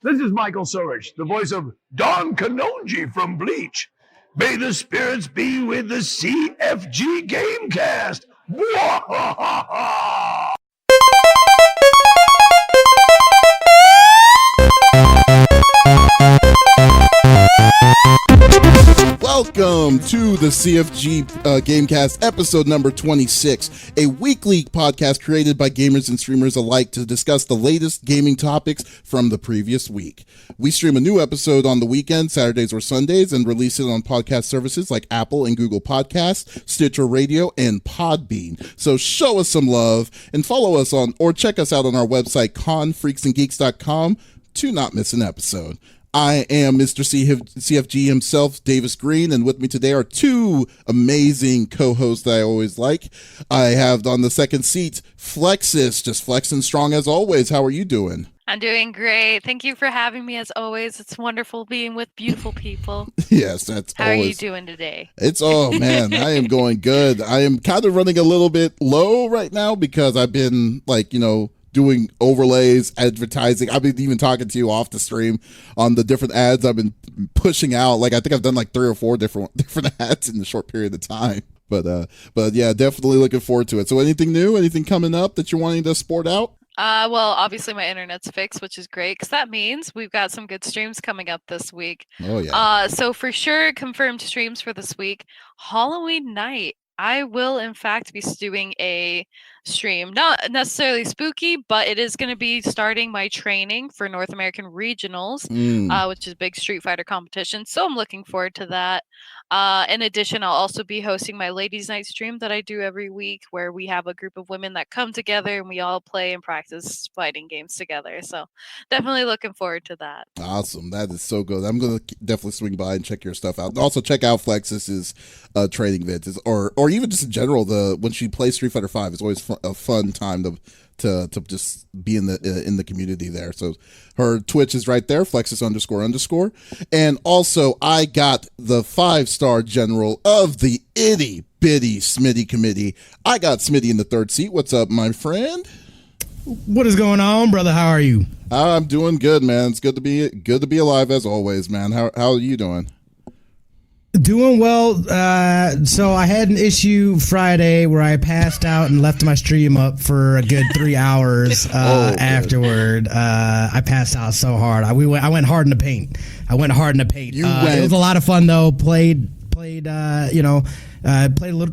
This is Michael Sorich, the voice of Don Kanonji from Bleach. May the spirits be with the CFG Gamecast. Mwahaha! Welcome to the CFG Gamecast, episode number 26, a weekly podcast created by gamers and streamers alike to discuss the latest gaming topics from the previous week. We stream a new episode on the weekend, Saturdays or Sundays, and release it on podcast services like Apple and Google Podcasts, Stitcher Radio, and Podbean. So show us some love and follow us on, or check us out on our website, confreaksandgeeks.com, to not miss an episode. I am Mr. CFG himself, Davis Green, and with me today are two amazing co-hosts that I always like. I have on the second seat, Flexiss, just flexing strong as always. How are you doing? I'm doing great. Thank you for having me as always. It's wonderful being with beautiful people. Yes, that's How always. are you doing today? Oh man, I am going good. I am kind of running a little bit low right now because I've been doing overlays, advertising. I've been even talking to you off the stream on the different ads I've been pushing out. Like I think I've done like 3 or 4 different ads in a short period of time. But yeah, definitely looking forward to it. So anything new, anything coming up that you're wanting to sport out? Well, obviously my internet's fixed, which is great because that means we've got some good streams coming up this week. Oh yeah. So for sure, confirmed streams for this week. Halloween night, I will in fact be doing a stream, not necessarily spooky, but it is going to be starting my training for North American Regionals, which is a big Street Fighter competition. So I'm looking forward to that. In addition, I'll also be hosting my Ladies Night stream that I do every week, where we have a group of women that come together and we all play and practice fighting games together. So definitely looking forward to that. Awesome. That is so good. I'm going to definitely swing by and check your stuff out. Also check out Flexiss's training vids, or even just in general, when she plays Street Fighter 5, it's always a fun time to just be in the community there. So her Twitch is right there, Flexiss__. And also I got the 5-star general of the itty bitty Smitty committee. I got Smitty in the third seat. What's up, my friend? What is going on, brother? How are you? I'm doing good, man. It's good to be alive as always, man. How are you doing? Doing well. So I had an issue Friday where I passed out and left my stream up for a good 3 hours afterward. I passed out so hard. I went hard in the paint. It was a lot of fun though.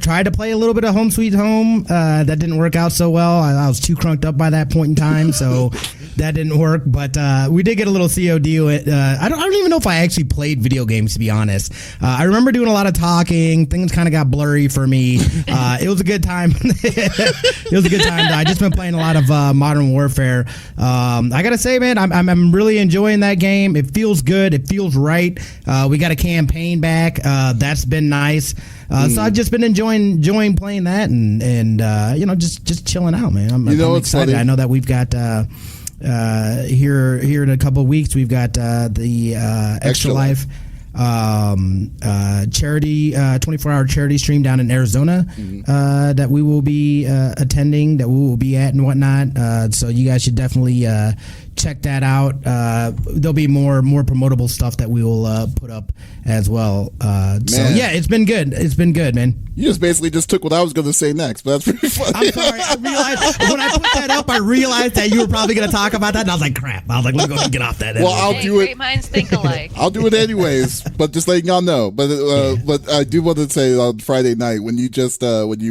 Tried to play a little bit of Home Sweet Home. That didn't work out so well. I was too crunked up by that point in time, so that didn't work. But we did get a little COD. I don't even know if I actually played video games, to be honest. I remember doing a lot of talking. Things kind of got blurry for me. It was a good time. It was a good time. I just been playing a lot of Modern Warfare. I gotta say, man, I'm really enjoying that game. It feels good. It feels right. We got a campaign back. That's been nice. So I've just been enjoying playing that and just chilling out, man. I'm excited. Funny. I know that we've got here in a couple of weeks we've got the Extra Life charity 24-hour charity stream down in Arizona that we will be attending, that we will be at and whatnot. So you guys should definitely check that out. There'll be more promotable stuff that we will put up as well. So yeah, it's been good. It's been good, man. You just basically just took what I was going to say next, but that's pretty funny. I'm sorry. I realized when I put that up, I realized that you were probably going to talk about that, and I was like, crap. I was like, let's go ahead and get off that. Well, I'll do it. Great minds think alike. I'll do it anyways, but just letting y'all know. But I do want to say on Friday night when you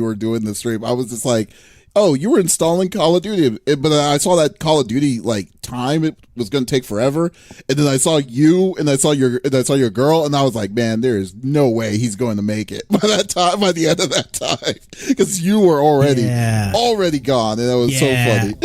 were doing the stream, I was just like, oh, you were installing Call of Duty, but I saw that Call of Duty time it was going to take forever, and then I saw you and I saw your girl, and I was like, man, there is no way he's going to make it by the end of that time, because you were already gone, and that was so funny.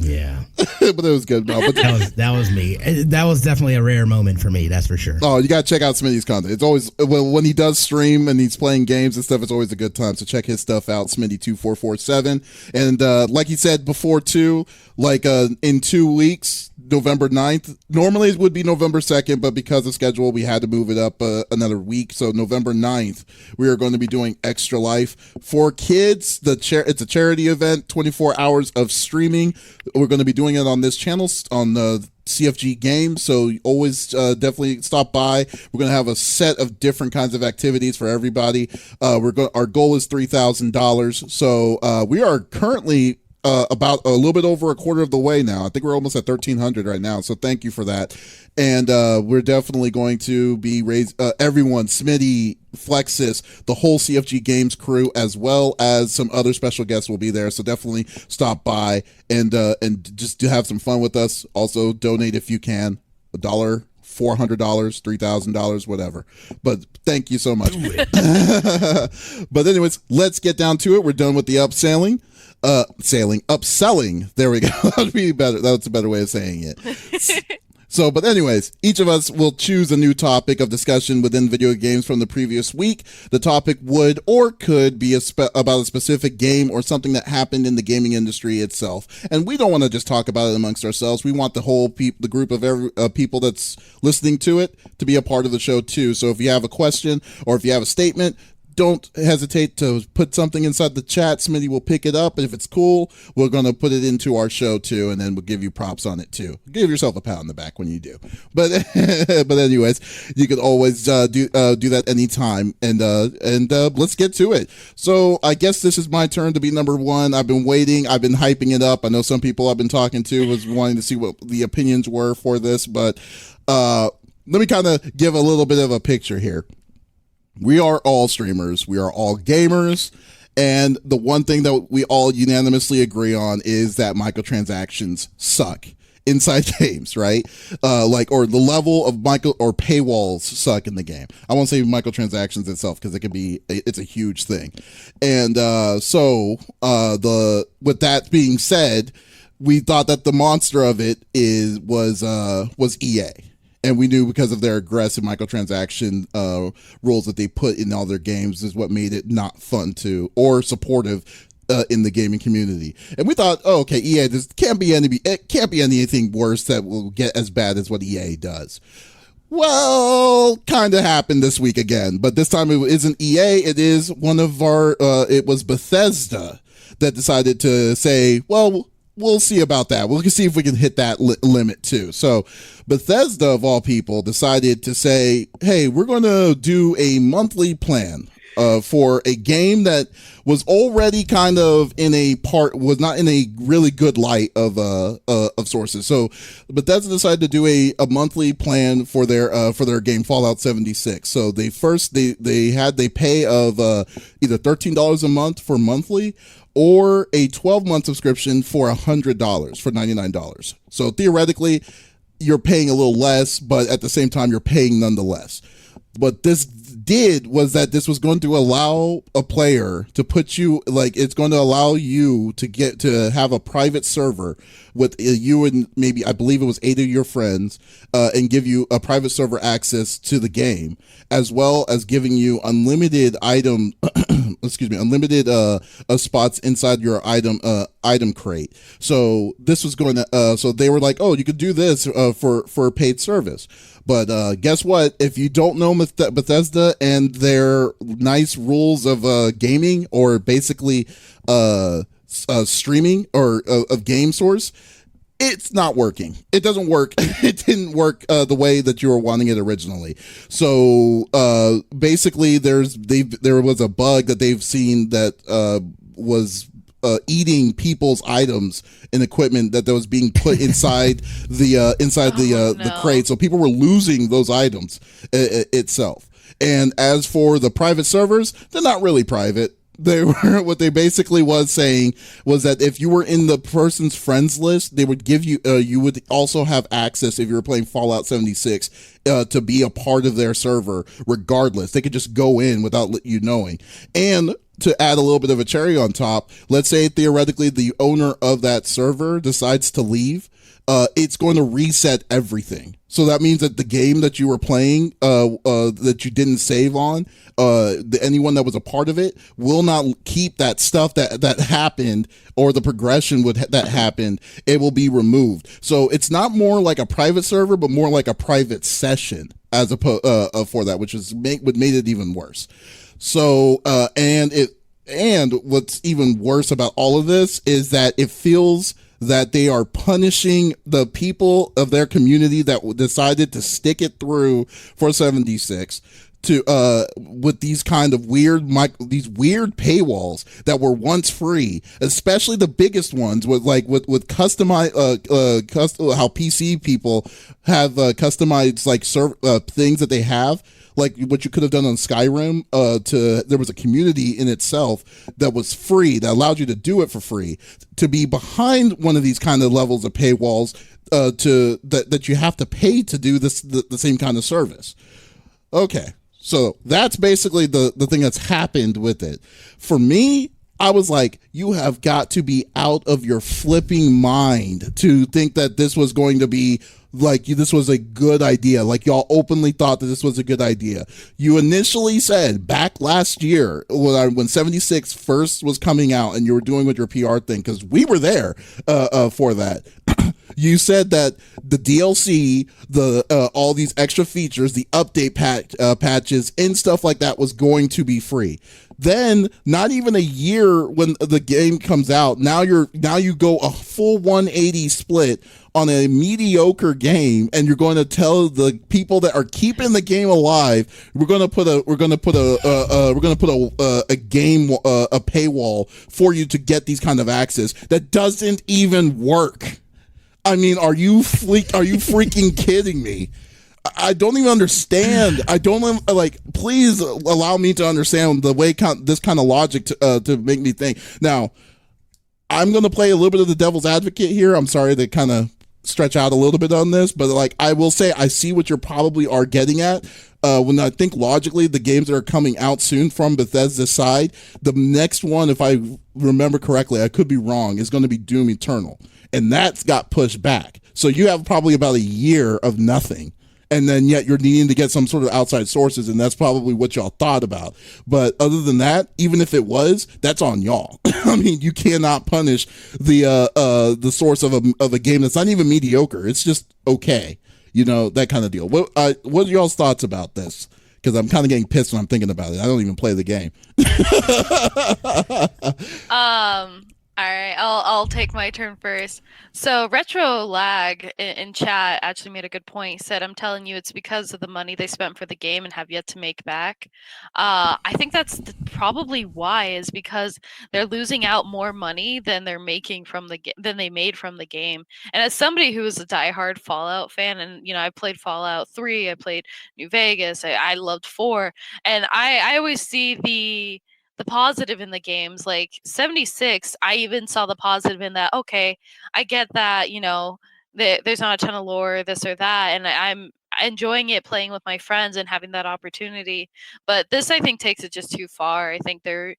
Yeah. But it was good, bro. But that was me. That was definitely a rare moment for me, that's for sure. Oh, you gotta check out Smitty's content. It's always, when he does stream and he's playing games and stuff, it's always a good time. So check his stuff out, Smitty2447. And like he said before too, in 2 weeks, November 9th. Normally it would be November 2nd, but because of schedule, we had to move it up another week. So November 9th, we are going to be doing Extra Life for kids. It's a charity event, 24 hours of streaming. We're going to be doing it on this channel, on the CFG Games, so always definitely stop by. We're going to have a set of different kinds of activities for everybody. Our goal is $3,000, so we are currently about a little bit over a quarter of the way now. I think we're almost at 1,300 right now, so thank you for that. And we're definitely going to be everyone, Smitty, Flexiss, the whole CFG Games crew, as well as some other special guests will be there. So definitely stop by and just to have some fun with us. Also donate if you can, $1, $400, $3,000, whatever. But thank you so much. But anyways, let's get down to it. We're done with the upselling. There we go. That'd be better. That's a better way of saying it. So, but anyways, each of us will choose a new topic of discussion within video games from the previous week. The topic would or could be about a specific game or something that happened in the gaming industry itself. And we don't want to just talk about it amongst ourselves. We want the whole the group of people that's listening to it to be a part of the show too. So if you have a question or if you have a statement, don't hesitate to put something inside the chat. Smitty will pick it up, and if it's cool, we're going to put it into our show too, and then we'll give you props on it too. Give yourself a pat on the back when you do. But anyways, you can always do that anytime, and let's get to it. So I guess this is my turn to be number one. I've been waiting. I've been hyping it up. I know some people I've been talking to was wanting to see what the opinions were for this, but let me kind of give a little bit of a picture here. We are all streamers. We are all gamers. And the one thing that we all unanimously agree on is that microtransactions suck inside games, right? Or the level of paywalls suck in the game. I won't say microtransactions itself because it's a huge thing. And with that being said, we thought that the monster of it was EA. And we knew because of their aggressive microtransaction rules that they put in all their games is what made it not fun to or supportive in the gaming community. And we thought, oh, okay, EA, it can't be anything worse that will get as bad as what EA does. Well, kind of happened this week again, but this time it isn't EA. It is it was Bethesda that decided to say, well, we'll see about that. We'll see if we can hit that limit too. So Bethesda, of all people, decided to say, hey, we're going to do a monthly plan for a game that was already kind of was not in a really good light of sources. So Bethesda decided to do a monthly plan for their game Fallout 76. So they pay of either $13 a month for monthly, or a 12-month subscription for $100 for $99. So theoretically, you're paying a little less, but at the same time, you're paying nonetheless. What this did was that this was going to allow a player to it's going to allow you to have a private server with you and maybe, I believe it was 8 of your friends, and give you a private server access to the game, as well as giving you unlimited spots inside your item crate. So this was going to, so they were like, oh, you could do this for a paid service. But guess what? If you don't know Bethesda and their nice rules of gaming, or basically streaming or of game source, it's not working. It doesn't work. It didn't work the way that you were wanting it originally. So basically, there was a bug that they've seen that was eating people's items and equipment that was being put inside the crate. So people were losing those items itself. And as for the private servers, they're not really private. What they basically was saying was that if you were in the person's friends list, they would give you, you would also have access if you were playing Fallout 76 to be a part of their server regardless. They could just go in without you knowing. And to add a little bit of a cherry on top, let's say theoretically the owner of that server decides to leave, it's going to reset everything. So that means that the game that you were playing, that you didn't save on, anyone that was a part of it will not keep that stuff that happened, or the progression that happened. It will be removed. So it's not more like a private server, but more like a private session as for that, which what made it even worse. So, and what's even worse about all of this is that it feels that they are punishing the people of their community that decided to stick it through for 76 to with these kind of these weird paywalls that were once free, especially the biggest ones with customize how PC people have customized like things that they have, like what you could have done on Skyrim. There was a community in itself that was free that allowed you to do it for free. To be behind one of these kind of levels of paywalls that you have to pay to do the same kind of service. Okay. So that's basically the thing that's happened with it. For me, I was like, you have got to be out of your flipping mind to think that this was going to be like, this was a good idea. Like, y'all openly thought that this was a good idea. You initially said back last year when 76 first was coming out and you were doing with your PR thing, because we were there for that. You said that the DLC, all these extra features, the update patches and stuff like that was going to be free. Then, not even a year when the game comes out, now you go a full 180 split on a mediocre game, and you're going to tell the people that are keeping the game alive, we're going to put a paywall for you to get these kind of access that doesn't even work. I mean, are you freaking kidding me? I don't even understand. I don't please allow me to understand the way this kind of logic to make me think. Now, I'm going to play a little bit of the devil's advocate here. I'm sorry to kind of stretch out a little bit on this, but like, I will say I see what you probably are getting at. When I think logically, the games that are coming out soon from Bethesda's side, the next one, if I remember correctly, I could be wrong, is going to be Doom Eternal. And that's got pushed back. So you have probably about a year of nothing. And then yet you're needing to get some sort of outside sources, and that's probably what y'all thought about. But other than that, even if it was, that's on y'all. I mean, you cannot punish the source of a game that's not even mediocre. It's just okay. You know, that kind of deal. What are y'all's thoughts about this? Because I'm kind of getting pissed when I'm thinking about it. I don't even play the game. All right, I'll take my turn first. So Retro Lag in chat actually made a good point. He said, "I'm telling you, it's because of the money they spent for the game and have yet to make back." I think that's probably why, is because they're losing out more money than they're making from than they made from the game. And as somebody who is a diehard Fallout fan, and I played Fallout 3, I played New Vegas, I loved 4, and I always see the positive in the games. Like 76, I even saw the positive in that. Okay, I get that, there's not a ton of lore, this or that, and I'm enjoying it, playing with my friends and having that opportunity. But this, I think, takes it just too far. I think they're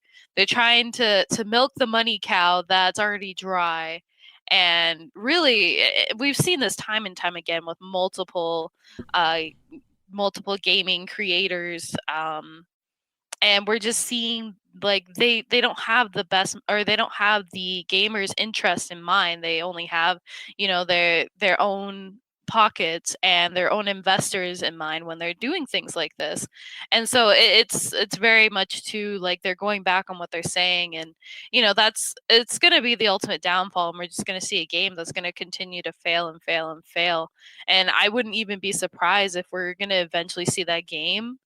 trying to milk the money cow that's already dry. And really, we've seen this time and time again with multiple gaming creators, and we're just seeing like they don't have the best, or they don't have the gamers' interest in mind. They only have their own pockets and their own investors in mind when they're doing things like this. And so it's very much to like, they're going back on what they're saying, and it's going to be the ultimate downfall, and we're just going to see a game that's going to continue to fail and fail and fail. And I wouldn't even be surprised if we're going to eventually see that game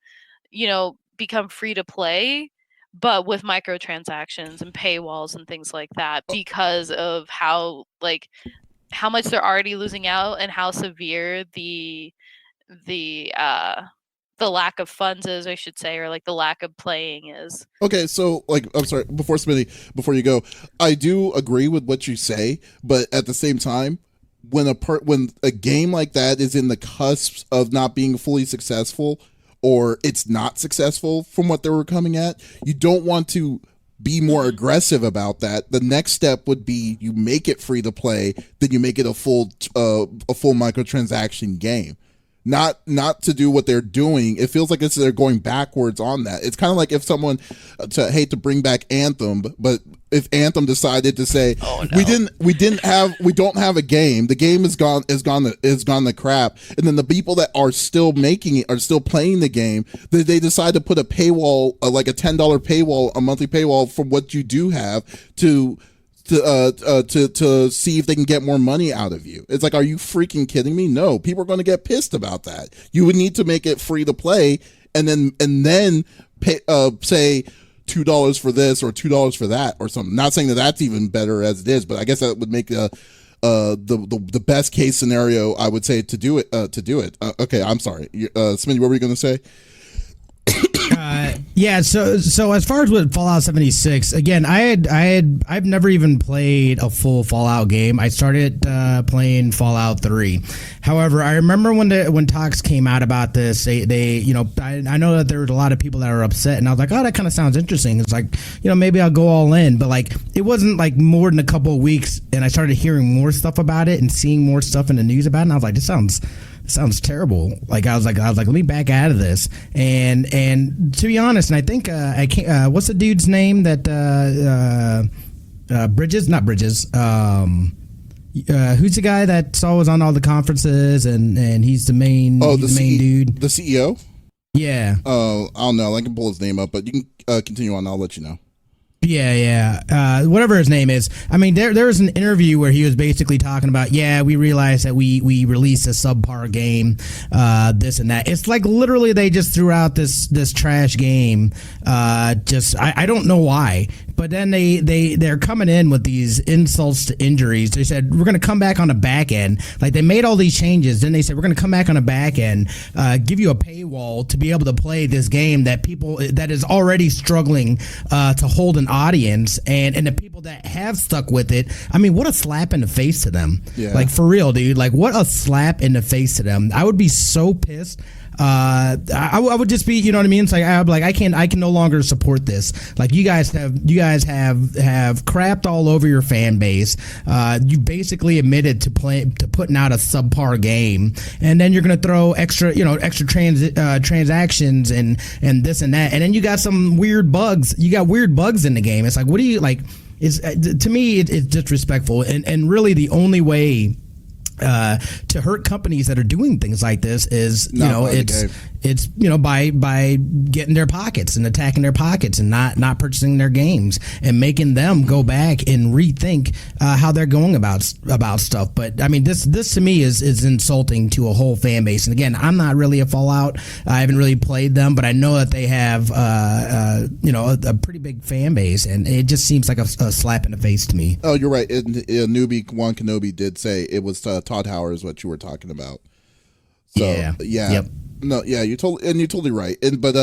become free to play, but with microtransactions and paywalls and things like that, because of how much they're already losing out and how severe the lack of funds is, I should say, or like the lack of playing is. Okay, so I'm sorry, before you go, I do agree with what you say, but at the same time, when a game like that is in the cusp of not being fully successful, or it's not successful from what they were coming at, you don't want to be more aggressive about that. The next step would be you make it free to play, then you make it a full microtransaction game. Not to do what they're doing. It feels like they're going backwards on that. It's kind of like if someone, hate to bring back Anthem, but if Anthem decided to say, oh, no, we don't have a game, the game is gone to crap, and then the people that are still making it, are still playing the game, they decide to put a paywall, like a $10 paywall, a monthly paywall from what you do have, to to see if they can get more money out of you. It's like, are you freaking kidding me? No, people are going to get pissed about that. You would need to make it free to play, and then pay, say $2 for this or $2 for that or something. Not saying that that's even better as it is, but I guess that would make the best case scenario, I would say, to do it. Okay, I'm sorry, Smitty, what were you going to say? Yeah, so as far as with Fallout 76, again, I've never even played a full Fallout game. I started playing Fallout 3. However, I remember when talks came out about this, they I know that there were a lot of people that were upset, and I was like, oh, that kind of sounds interesting. It's like, maybe I'll go all in, but like it wasn't like more than a couple of weeks, and I started hearing more stuff about it and seeing more stuff in the news about it, and I was like, this sounds terrible. Like I was like, let me back out of this. And to be honest, and I think I can't. What's the dude's name that Bridges? Not Bridges. Who's the guy that's always on all the conferences and he's the main main dude, the CEO. Yeah. Oh, I don't know. I can pull his name up, but you can continue on. I'll let you know. Yeah. Whatever his name is. I mean, there was an interview where he was basically talking about, we realized that we released a subpar game, this and that. It's like literally they just threw out this trash game. I don't know why, but then they're coming in with these insults to injuries. They said, we're going to come back on the back end. Like they made all these changes. Then they said, we're going to come back on the back end, give you a paywall to be able to play this game that is already struggling to hold an audience, and the people that have stuck with it, I mean, what a slap in the face to them. Yeah. Like for real, dude. Like what a slap in the face to them. I would be so pissed. I would just be, you know what I mean? It's like I can no longer support this. Like you guys have crapped all over your fan base. You basically admitted to putting out a subpar game, and then you're gonna throw extra transactions and this and that, and then you got some weird bugs. You got weird bugs in the game. It's like, what do you like? To me, it's disrespectful, and really the only way to hurt companies that are doing things like this is it's by getting their pockets and attacking their pockets and not purchasing their games and making them go back and rethink how they're going about stuff. But I mean, this to me is insulting to a whole fan base. And again, I'm not really a Fallout. I haven't really played them, but I know that they have a pretty big fan base, and it just seems like a slap in the face to me. Oh, you're right. Newbie Juan Kenobi did say it was Todd Howard is what you were talking about. So yeah. Yep. No, yeah, you're totally right. But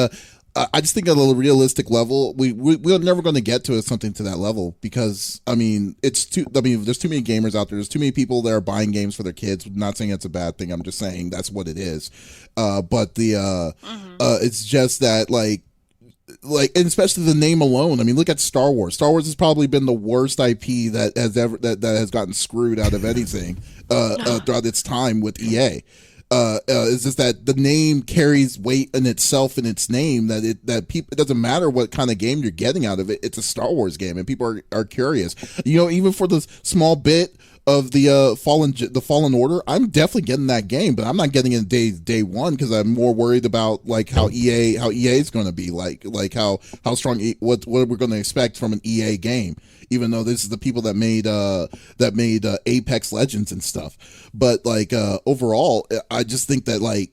I just think at a realistic level, we're never going to get to something to that level because there's too many gamers out there. There's too many people that are buying games for their kids. I'm not saying it's a bad thing. I'm just saying that's what it is. But it's just that like, and especially the name alone. I mean, look at Star Wars. Star Wars has probably been the worst IP that has gotten screwed out of anything throughout its time with EA. It's just that the name carries weight in itself in its name. That people, it doesn't matter what kind of game you're getting out of it. It's a Star Wars game, and people are curious. Even for the small bit of the Fallen Order, I'm definitely getting that game, but I'm not getting it day one because I'm more worried about like how EA is going to be like how strong what we're going to expect from an EA game. Even though this is the people that made Apex Legends and stuff, but like overall, I just think that like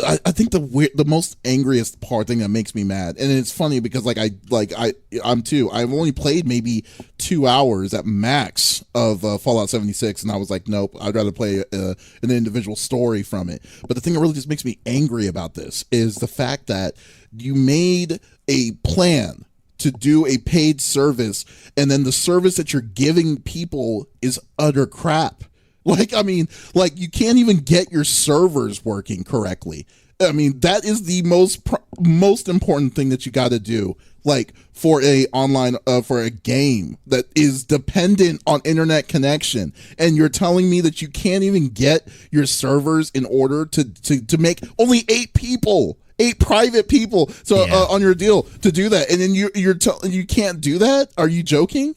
I think the most angriest thing that makes me mad, and it's funny because I'm too. I've only played maybe 2 hours at max of Fallout 76, and I was like, nope, I'd rather play an individual story from it. But the thing that really just makes me angry about this is the fact that you made a plan to do a paid service, and then the service that you're giving people is utter crap. Like, I mean, like you can't even get your servers working correctly. I mean, that is the most important thing that you got to do. Like for a game that is dependent on internet connection, and you're telling me that you can't even get your servers in order to make only 8 private people on your deal to do that, and then you can't do that? Are you joking?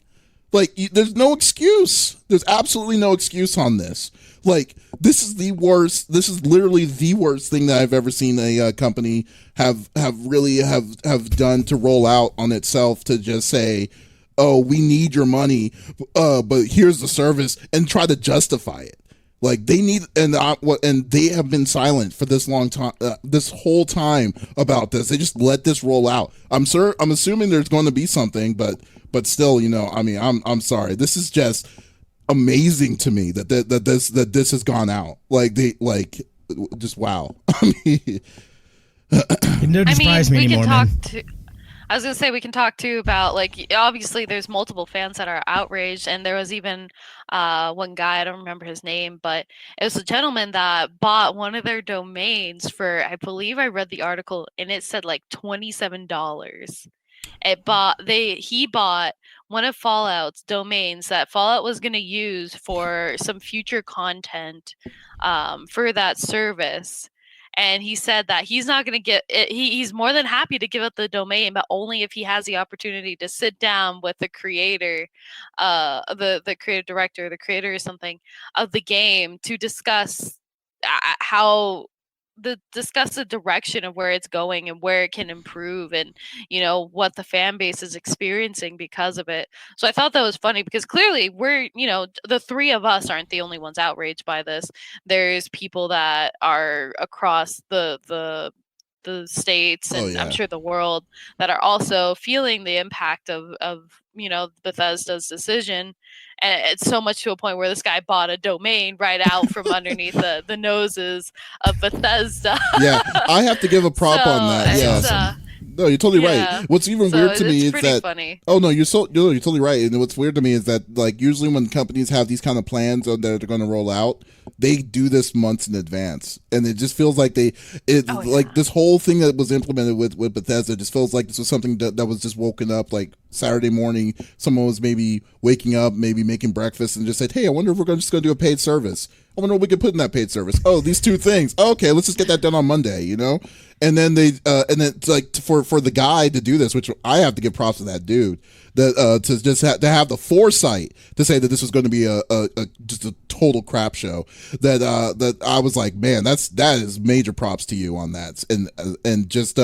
Like, there's no excuse. There's absolutely no excuse on this. Like, this is the worst. This is literally the worst thing that I've ever seen a company have done to roll out on itself, to just say, oh, we need your money, but here's the service, and try to justify it. Like they need, and they have been silent for this long time, this whole time about this. They just let this roll out. I'm assuming there's going to be something, but still, I mean, I'm sorry. This is just amazing to me that this has gone out. Just wow. I mean, it doesn't surprise me anymore, man. I was going to say, we can talk too about, obviously there's multiple fans that are outraged, and there was even one guy, I don't remember his name, but it was a gentleman that bought one of their domains for, I believe I read the article, and it said $27. He bought one of Fallout's domains that Fallout was going to use for some future content for that service. And he said that he's not going to get it. He's more than happy to give up the domain, but only if he has the opportunity to sit down with the creator, the creative director, the creator or something of the game to discuss discuss the direction of where it's going and where it can improve, and what the fan base is experiencing because of it. So I thought that was funny, because clearly we're the three of us aren't the only ones outraged by this. There's people that are across the states, and I'm sure the world, that are also feeling the impact of Bethesda's decision. And it's so much to a point where this guy bought a domain right out from underneath the noses of Bethesda. Yeah, I have to give a prop on that. Yeah. No, you're totally right. What's even weird to me is that funny. Oh no, you're totally right. And what's weird to me is that usually when companies have these kind of plans that they're going to roll out, they do this months in advance, and it just feels like this whole thing that was implemented with Bethesda just feels like this was something that was just woken up Saturday morning. Someone was maybe waking up, maybe making breakfast, and just said, "Hey, I wonder if we're just going to do a paid service. I wonder what we could put in that paid service. Oh, these two things. Okay, let's just get that done on Monday." And then for the guy to do this, which I have to give props to that dude, that to just to have the foresight to say that this was going to be just a total crap show. That I was like, man, that is major props to you on that, and just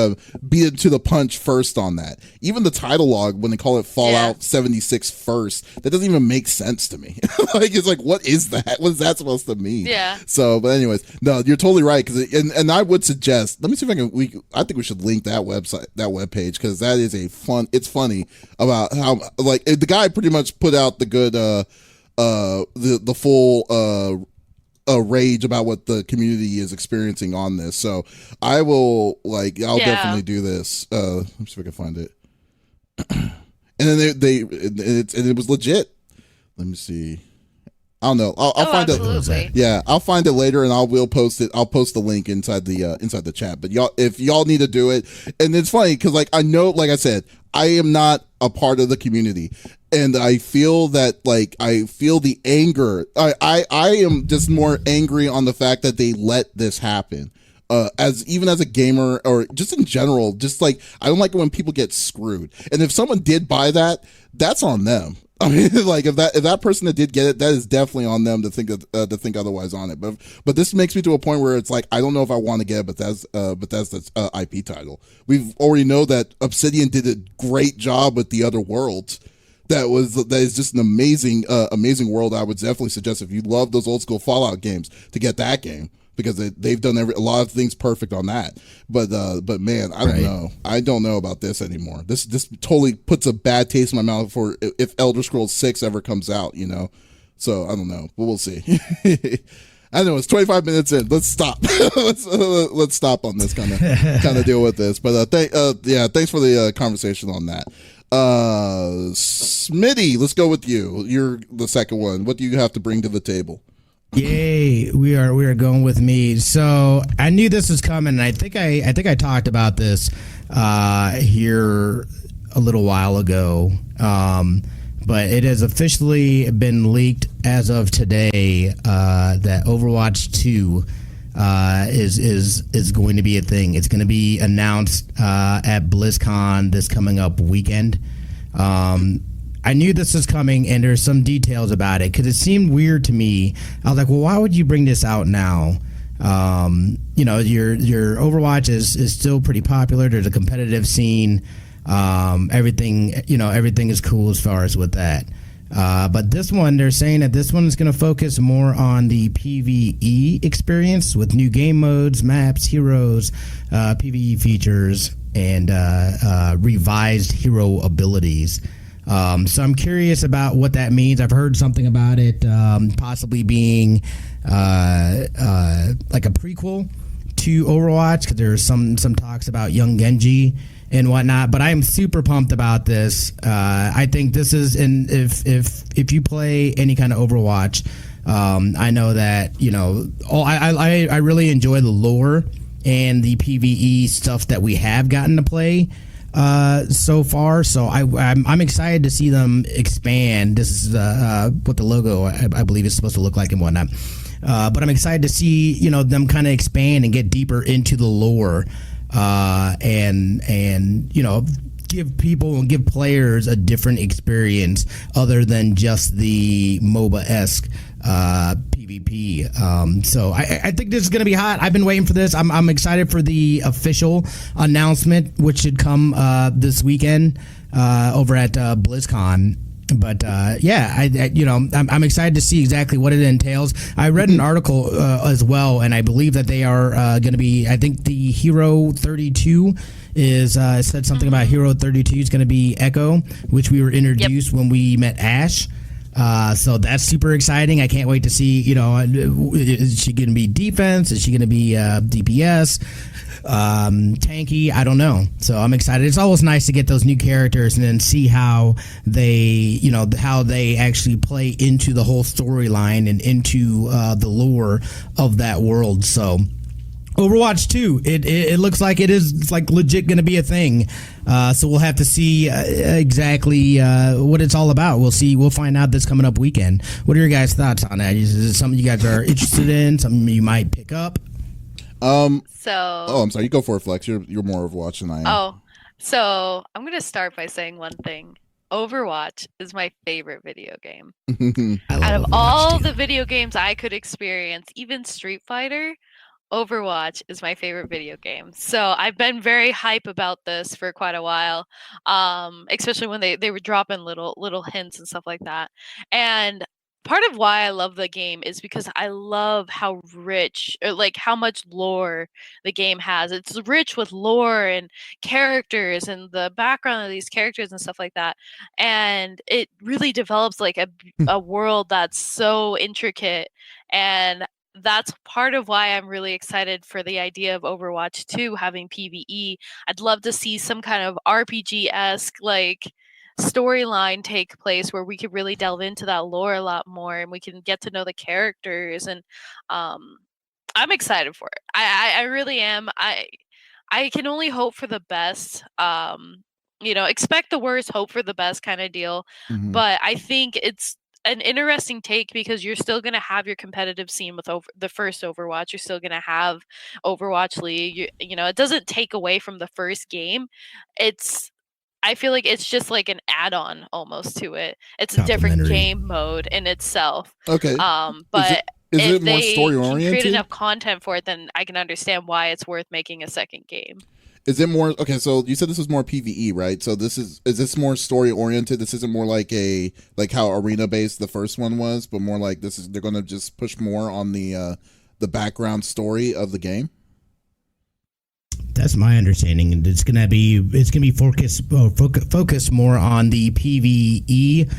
beat it to the punch first on that. Even the title log, when they call it Fallout 76 first, that doesn't even make sense to me. It's like, what is that? What is that supposed to mean? Yeah. So, but anyways, no, you're totally right. Because and I would suggest, let me see if I can. I think we should link that website, that webpage, because that is it's funny about how the guy pretty much put out the good the full rage about what the community is experiencing on this. So I will I'll definitely do this. Let me see if I can find it. And then it was legit. Let me see. I don't know. I'll find it. Yeah, I'll find it later, and will post it. I'll post the link inside the chat. But if y'all need to do it, and it's funny because I know, like I said, I am not a part of the community, and I feel that I feel the anger. I am just more angry on the fact that they let this happen. As a gamer, or just in general, just I don't like it when people get screwed. And if someone did buy that, that's on them. I mean, if that person that did get it, that is definitely on them to think otherwise on it. But this makes me to a point where it's I don't know if I want to get Bethesda's IP title. We've already know that Obsidian did a great job with the Other Worlds. That is just an amazing world. I would definitely suggest, if you love those old school Fallout games, to get that game, because they've done a lot of things perfect on that. But man, I don't know. I don't know about this anymore. This totally puts a bad taste in my mouth for if Elder Scrolls 6 ever comes out, So I don't know, but we'll see. I know it's 25 minutes in. Let's stop. let's stop on this kind of deal with this. But thanks for the conversation on that. Smitty, let's go with you. You're the second one. What do you have to bring to the table? Yay, we are going with me. So I knew this was coming, and I think I talked about this here a little while ago. But it has officially been leaked as of today that Overwatch 2 is going to be a thing. It's going to be announced at BlizzCon this coming up weekend. I knew this was coming, and there's some details about it because it seemed weird to me. I was like, well, why would you bring this out now? Your Overwatch is still pretty popular. There's a competitive scene. Everything is cool as far as with that. But this one, they're saying that this one is going to focus more on the PvE experience with new game modes, maps, heroes, PvE features, and revised hero abilities. So I'm curious about what that means. I've heard something about it possibly being like a prequel to Overwatch, because there's some talks about young Genji and whatnot, but I'm super pumped about this. I think this is, and if you play any kind of Overwatch, I know that I really enjoy the lore and the PvE stuff that we have gotten to play so far. So I'm excited to see them expand. This is what the logo I believe is supposed to look like and whatnot. But I'm excited to see them kind of expand and get deeper into the lore. And give people and give players a different experience other than just the MOBA-esque PvP. So I think this is going to be hot. I've been waiting for this. I'm excited for the official announcement, which should come this weekend over at BlizzCon. But I'm excited to see exactly what it entails. I read an article as well, and I believe that they are going to be. I think the Hero 32 is said something about Hero 32 is going to be Echo, which we were introduced when we met Ash. So that's super exciting. I can't wait to see. Is she going to be defense? Is she going to be DPS? Tanky, I don't know. So I'm excited. It's always nice to get those new characters and then see how they actually play into the whole storyline and into the lore of that world. So Overwatch 2, it looks like it's like legit going to be a thing. So we'll have to see exactly what it's all about. We'll find out this coming up weekend. What are your guys' thoughts on that? Is it something you guys are interested in? Something you might pick up? I'm sorry. You go for it, Flex. You're more Overwatch than I am. Oh, so I'm gonna start by saying one thing. Overwatch is my favorite video game. Out of all the video games I could experience, even Street Fighter, Overwatch is my favorite video game. So I've been very hype about this for quite a while, especially when they were dropping little hints and stuff like that. And part of why I love the game is because I love how rich, or like how much lore the game has. It's rich with lore and characters and the background of these characters and stuff like that. And it really develops like a world that's so intricate. And that's part of why I'm really excited for the idea of Overwatch 2 having PvE. I'd love to see some kind of RPG-esque like storyline take place where we could really delve into that lore a lot more and we can get to know the characters, and I'm excited for it. I really am. I can only hope for the best. Expect the worst, hope for the best kind of deal. But I think it's an interesting take because you're still going to have your competitive scene with the first Overwatch. You're still going to have Overwatch League. It doesn't take away from the first game. I feel like it's just like an add-on almost to it. It's a different game mode in itself. Okay. But is if it more story oriented? Create enough content for it, then I can understand why it's worth making a second game. Is it more okay? So you said this was more PvE, right? So is this more story oriented? This isn't more like how arena based the first one was, but more like they're going to just push more on the background story of the game. That's my understanding, and it's gonna be focused more on the PvE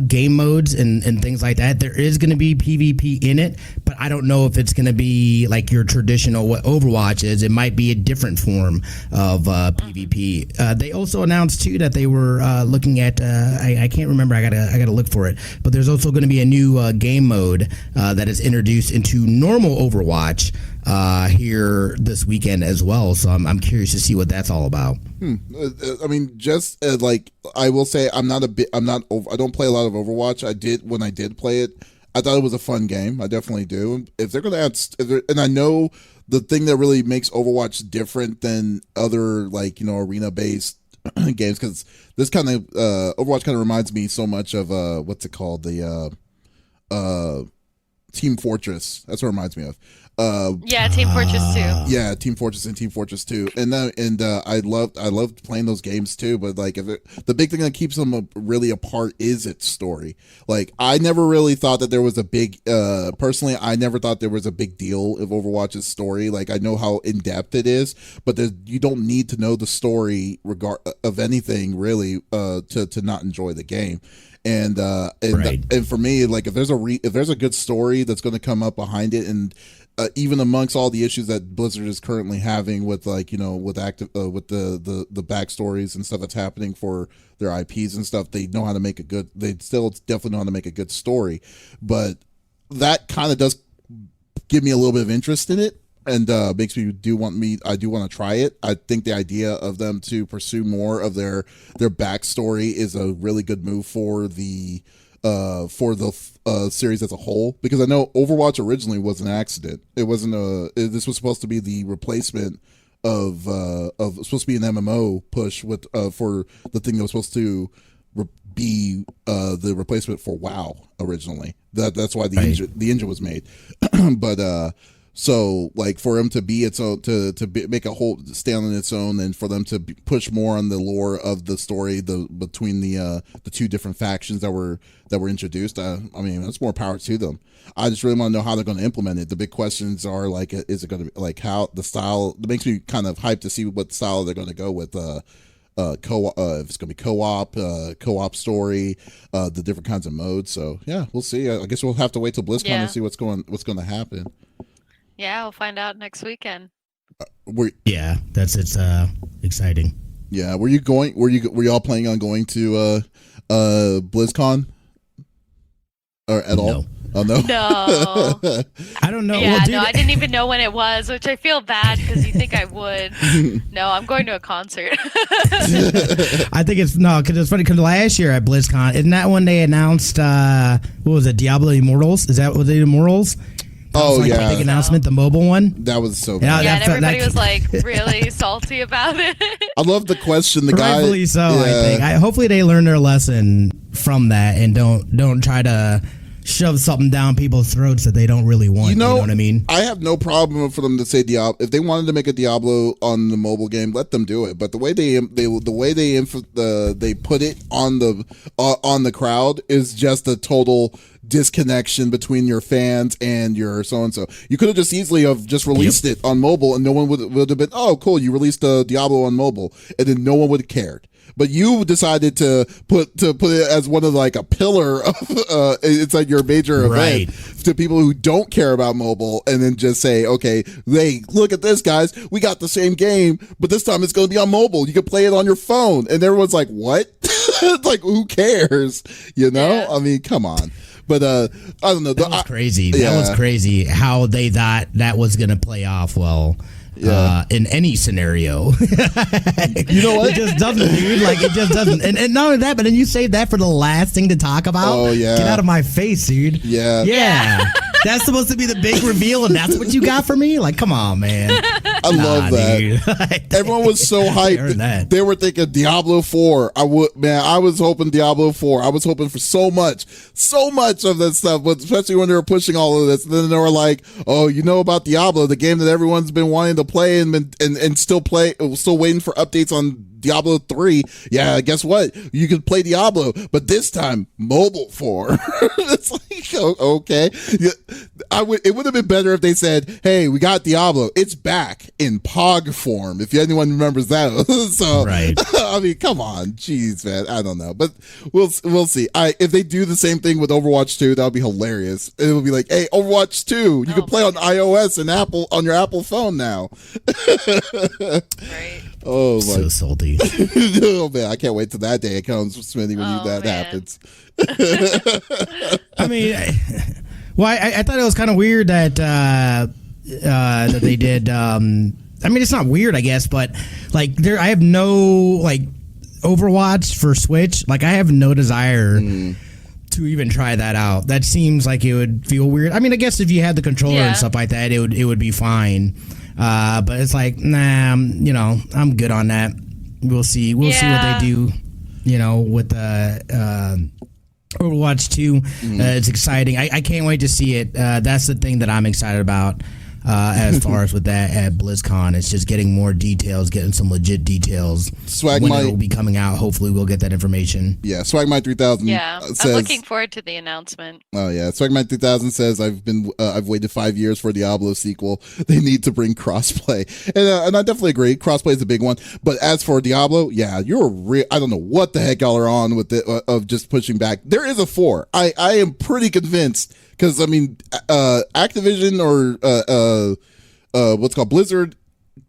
game modes and things like that. There is going to be PvP in it, but I don't know if it's going to be like your traditional what Overwatch is. It might be a different form of PvP. They also announced too that they were looking at I can't remember. I gotta look for it. But there's also going to be a new game mode that is introduced into normal Overwatch here this weekend as well. So I'm curious to see what that's all about. I mean, just like I will say, I don't play a lot of Overwatch. When I did play it, I thought it was a fun game. I definitely do. If they're going to add, and I know the thing that really makes Overwatch different than other arena based games, because this kind of Overwatch kind of reminds me so much of what's it called, the Team Fortress. That's what it reminds me of. Team Fortress 2. Yeah, Team Fortress and Team Fortress 2, and I loved playing those games too. But like, the big thing that keeps them really apart is its story. Like, I never really thought that there was a big. Personally, I never thought there was a big deal of Overwatch's story. Like, I know how in depth it is, but you don't need to know the story of anything really to not enjoy the game. And for me, like, if there's a good story that's going to come up behind it, and even amongst all the issues that Blizzard is currently having with, like, with the backstories and stuff that's happening for their IPs and stuff, they know how to make they still definitely know how to make a good story. But that kind of does give me a little bit of interest in it, and makes me I do want to try it. I think the idea of them to pursue more of their backstory is a really good move for the series as a whole, because I know Overwatch originally was an accident. It wasn't this was supposed to be the replacement of supposed to be an MMO push with for the thing that was supposed to be the replacement for WoW originally. That's why the engine was made. But so, like, for him to be its own, make a whole stand on its own, and for them to push more on the lore of the story, between the two different factions that were introduced, I mean, that's more power to them. I just really want to know how they're going to implement it. The big questions are, like, is it going to be, like, how the style? It makes me kind of hyped to see what style they're going to go with. If it's going to be co-op story, the different kinds of modes. So yeah, we'll see. I guess we'll have to wait till BlizzCon and see what's going to happen. Yeah, we'll find out next weekend. It's exciting. Yeah, were you all planning on going to BlizzCon or at all? Oh no. No. I don't know. Yeah, well, dude, no, I didn't even know when it was, which I feel bad because you think I would. No, I'm going to a concert. I think because it's funny, because last year at BlizzCon, isn't that when they announced what was it, Diablo Immortals? Is that what the Immortals? Oh, like the big announcement, the mobile one. That was so bad. Yeah, and everybody was like really salty about it. I love the question. The guy, rightfully so. Yeah. I think. Hopefully they learn their lesson from that and don't try to shove something down people's throats that they don't really want. You know what I mean? I have no problem for them to say Diablo. If they wanted to make a Diablo on the mobile game, let them do it. But the way they put it on the crowd is just a total disconnection between your fans and your so-and-so. You could have just easily have just released it on mobile, and no one would have been, oh, cool, you released a Diablo on mobile, and then no one would have cared. But you decided to put it as one of, like, a pillar of it's like your major event to people who don't care about mobile, and then just say, okay, hey, look at this, guys, we got the same game, but this time it's going to be on mobile. You can play it on your phone, and everyone's like, what? It's like, who cares? You know? Yeah. I mean, come on. But I don't know. That was crazy. Yeah. That was crazy how they thought that was going to play off well. In any scenario. You know what? It just doesn't, dude. Like, it just doesn't. And not only that, but then you save that for the last thing to talk about. Oh, yeah. Get out of my face, dude. Yeah. Yeah. That's supposed to be the big reveal, and that's what you got for me? Like, come on, man. I love that. Everyone was so hyped. They were thinking Diablo 4. I was hoping Diablo 4. I was hoping for so much of that stuff, but especially when they were pushing all of this. And then they were like, oh, you know about Diablo, the game that everyone's been wanting to play and still waiting for updates on Diablo 3. Yeah, guess what? You can play Diablo, but this time mobile for. It's like, okay. It would have been better if they said, hey, we got Diablo. It's back in POG form, if anyone remembers that. So, right. I mean, come on. Jeez, man. I don't know. But we'll see. If they do the same thing with Overwatch 2, that would be hilarious. It will be like, hey, Overwatch 2, you can play on iOS and on your Apple phone now. Right. Oh, my. So salty. Oh, man. I can't wait till that day comes, Smitty, when that happens. I mean, I thought it was kind of weird that that they did. I mean, it's not weird, I guess, but like I have no like Overwatch for Switch. Like, I have no desire to even try that out. That seems like it would feel weird. I mean, I guess if you had the controller and stuff like that, it would be fine. But it's like, nah, I'm good on that. We'll see. We'll see what they do, with the Overwatch 2. It's exciting. I can't wait to see it. That's the thing that I'm excited about. as far as with that at BlizzCon. It's just getting more details, getting some legit details. Swag when might it'll be coming out, hopefully we'll get that information. Yeah, Swagmite 3000 Yeah, says, I'm looking forward to the announcement. Oh yeah, Swagmite 3000 says I've waited 5 years for Diablo sequel. They need to bring crossplay, and I definitely agree. Crossplay is a big one. But as for Diablo, yeah, I don't know what the heck y'all are on with it of just pushing back. There is a 4. I am pretty convinced because I mean, Activision or what's called Blizzard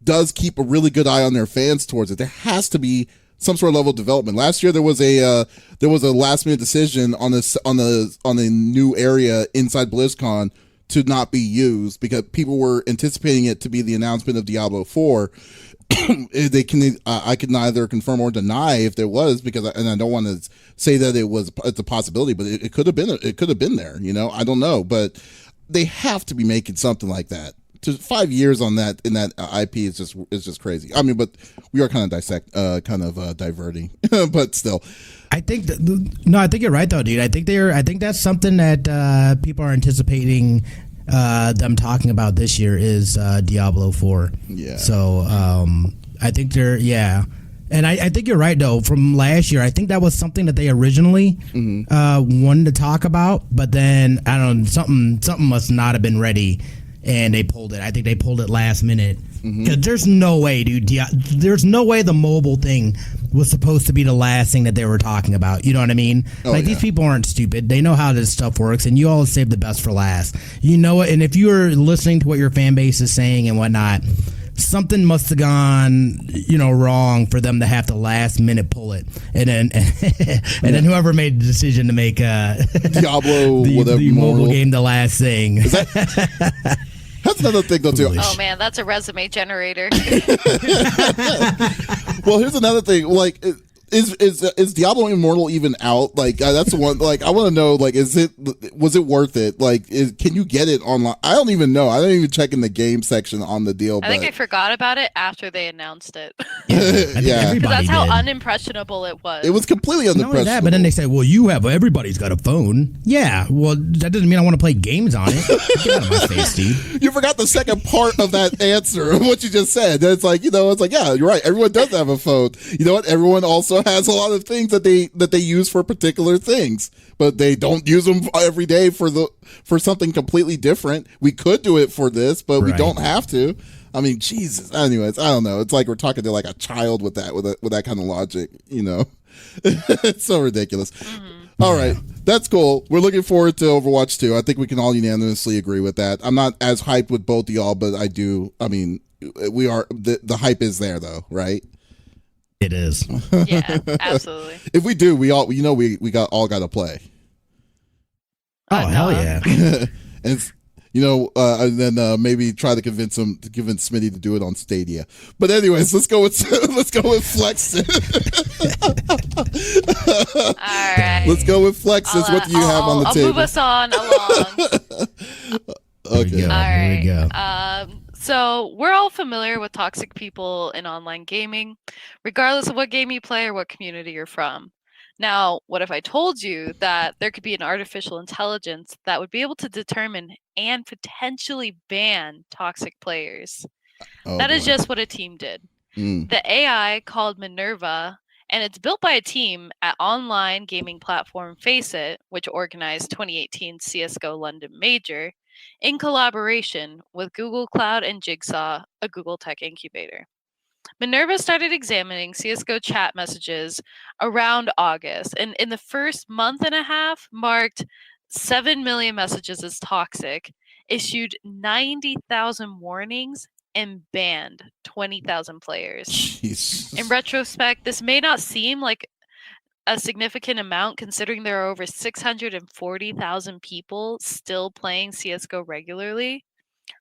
does keep a really good eye on their fans towards it. There has to be some sort of level of development. Last year there was a last minute decision on a new area inside BlizzCon to not be used because people were anticipating it to be the announcement of Diablo 4. I could neither confirm or deny if there was and I don't want to say that it's a possibility, but it could have been there. You know, I don't know, but they have to be making something like that. To 5 years on that in that IP is just crazy. I mean, but we are kind of diverting, but still. I think I think you're right though, dude. I think that's something that people are anticipating them talking about this year is Diablo 4. Yeah. So I think and I think you're right though. From last year, I think that was something that they originally wanted to talk about, but then I don't know, something must not have been ready. And they pulled it. I think they pulled it last minute. Because there's no way, dude. There's no way the mobile thing was supposed to be the last thing that they were talking about. You know what I mean? These people aren't stupid. They know how this stuff works, and you always save the best for last. You know it. And if you're listening to what your fan base is saying and whatnot, something must have gone, wrong for them to have to last minute pull it, and then whoever made the decision to make Diablo the mobile game the last thing. That's another thing though too. Oh man, that's a resume generator. Well, here's another thing. Like, is Diablo Immortal even out? Like, that's the one. Like, I want to know. Like, was it worth it? Like, can you get it online? I don't even know. I don't even check in the game section on the deal. I think I forgot about it after they announced it. Yeah, because that's how unimpressionable it was. It was completely unimpressionable. Not only that, but then they said, "Well, everybody's got a phone." Yeah, well, that doesn't mean I want to play games on it. Get out of my face, dude. You forgot the second part of that answer of what you just said. It's like, yeah, you're right. Everyone does have a phone. You know what? Everyone also has a lot of things that they use for particular things, but they don't use them every day for something completely different. We could do it for this, but we don't have to. I mean, Jesus. Anyways, I don't know. It's like we're talking to like a child with that kind of logic. It's so ridiculous. All right, that's cool. We're looking forward to Overwatch 2. I think we can all unanimously agree with that. I'm not as hyped with both of y'all, but I do. I mean, we are. The hype is there, though, right? It is. Yeah, absolutely. If we do, we all got to play. Oh hell yeah! And and then maybe try to convince Smitty to do it on Stadia. But anyways, let's go with Flexiss. All right. Let's go with Flexiss. What do you have on the table? I'll move us on along. Okay. All right. Here we go. So we're all familiar with toxic people in online gaming, regardless of what game you play or what community you're from. Now, what if I told you that there could be an artificial intelligence that would be able to determine and potentially ban toxic players? That is just what a team did. The AI called Minerva, and it's built by a team at online gaming platform Faceit, which organized 2018 CSGO London Major, in collaboration with Google Cloud and Jigsaw, a Google tech incubator. Minerva started examining CSGO chat messages around August, and in the first month and a half marked 7 million messages as toxic, issued 90,000 warnings, and banned 20,000 players. Jeez. In retrospect, this may not seem like a significant amount considering there are over 640,000 people still playing CSGO regularly.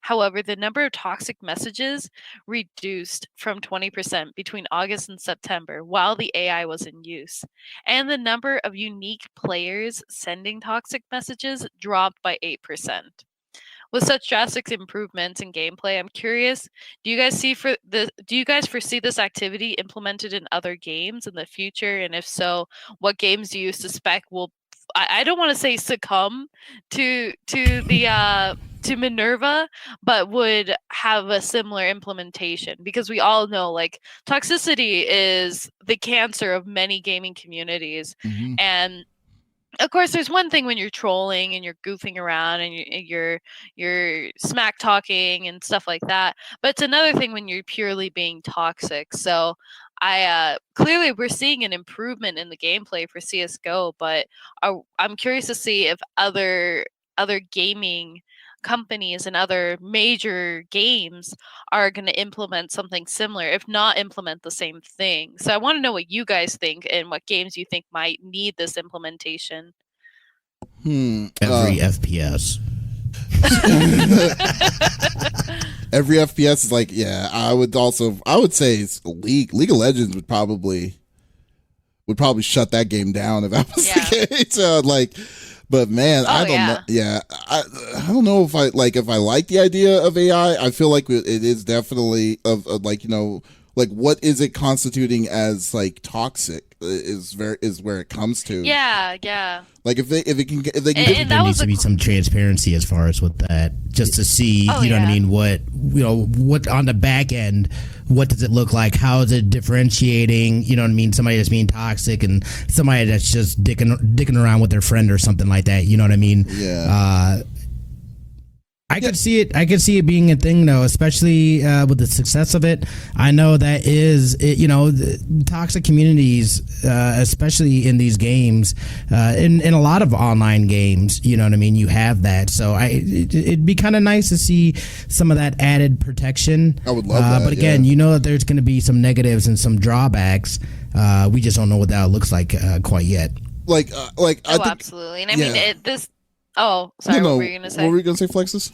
However, the number of toxic messages reduced from 20% between August and September while the AI was in use, and the number of unique players sending toxic messages dropped by 8%. With such drastic improvements in gameplay, I'm curious, do you guys foresee this activity implemented in other games in the future? And if so, what games do you suspect will I don't want to say succumb to the to Minerva, but would have a similar implementation, because we all know like toxicity is the cancer of many gaming communities. Mhm. And of course, there's one thing when you're trolling and you're goofing around and you're smack talking and stuff like that, but it's another thing when you're purely being toxic. So I clearly we're seeing an improvement in the gameplay for CS:GO, but I'm curious to see if other gaming companies and other major games are going to implement something similar, if not implement the same thing. So I want to know what you guys think and what games you think might need this implementation. Every FPS. Every FPS is like, yeah. I would say it's League of Legends would probably shut that game down if that was the case. Like, but man, I don't know. Yeah, I don't know if I like the idea of AI. I feel like it is definitely of like, you know, like what is it constituting as like toxic is where it comes to. Yeah. Like if they can there needs to be some transparency as far as with that, just to see, you know what I mean, what on the back end, what does it look like? How is it differentiating, you know what I mean, somebody that's being toxic and somebody that's just dicking around with their friend or something like that, you know what I mean? Yeah. I could see it being a thing though, especially with the success of it. I know that you know, the toxic communities, especially in these games, in a lot of online games, you know what I mean. You have that, so it'd be kind of nice to see some of that added protection. I would love that. But again, you know that there's going to be some negatives and some drawbacks. We just don't know what that looks like quite yet. I think, absolutely. And I mean, this. Oh, sorry. No, what were you gonna say? What were you gonna say, Flexiss?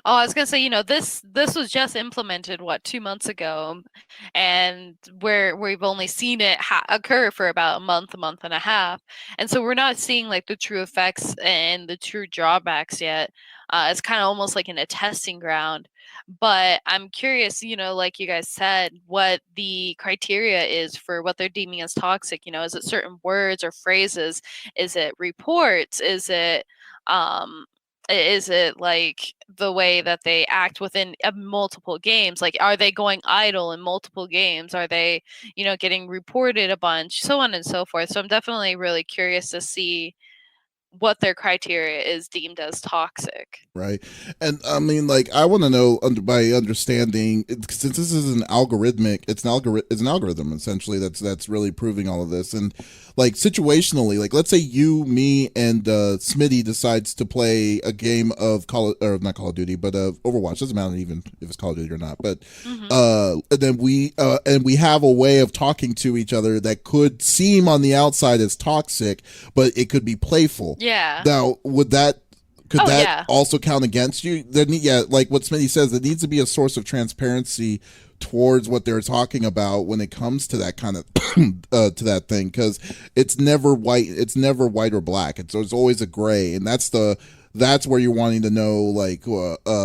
Oh, I was gonna say, you know, this was just implemented 2 months ago, and we've only seen it occur for about a month and a half, and so we're not seeing like the true effects and the true drawbacks yet. It's kind of almost like in a testing ground. But I'm curious, you know, like you guys said, what the criteria is for what they're deeming as toxic. You know, is it certain words or phrases? Is it reports? Is it like the way that they act within multiple games? Like, are they going idle in multiple games? Are they, you know, getting reported a bunch, so on and so forth? So I'm definitely really curious to see what their criteria is deemed as toxic. Right. And I mean, like, I want to know by understanding, since this is an algorithm essentially that's really proving all of this. And like situationally, like let's say me and Smitty decides to play a game of not Call of Duty, but of Overwatch. Doesn't matter even if it's Call of Duty or not. But and then we have a way of talking to each other that could seem on the outside as toxic, but it could be playful. Yeah. Now, could that also count against you? Like what Smitty says, there needs to be a source of transparency towards what they're talking about when it comes to that kind of to that thing, because it's never white or black. There's always a gray, and that's where you're wanting to know, like,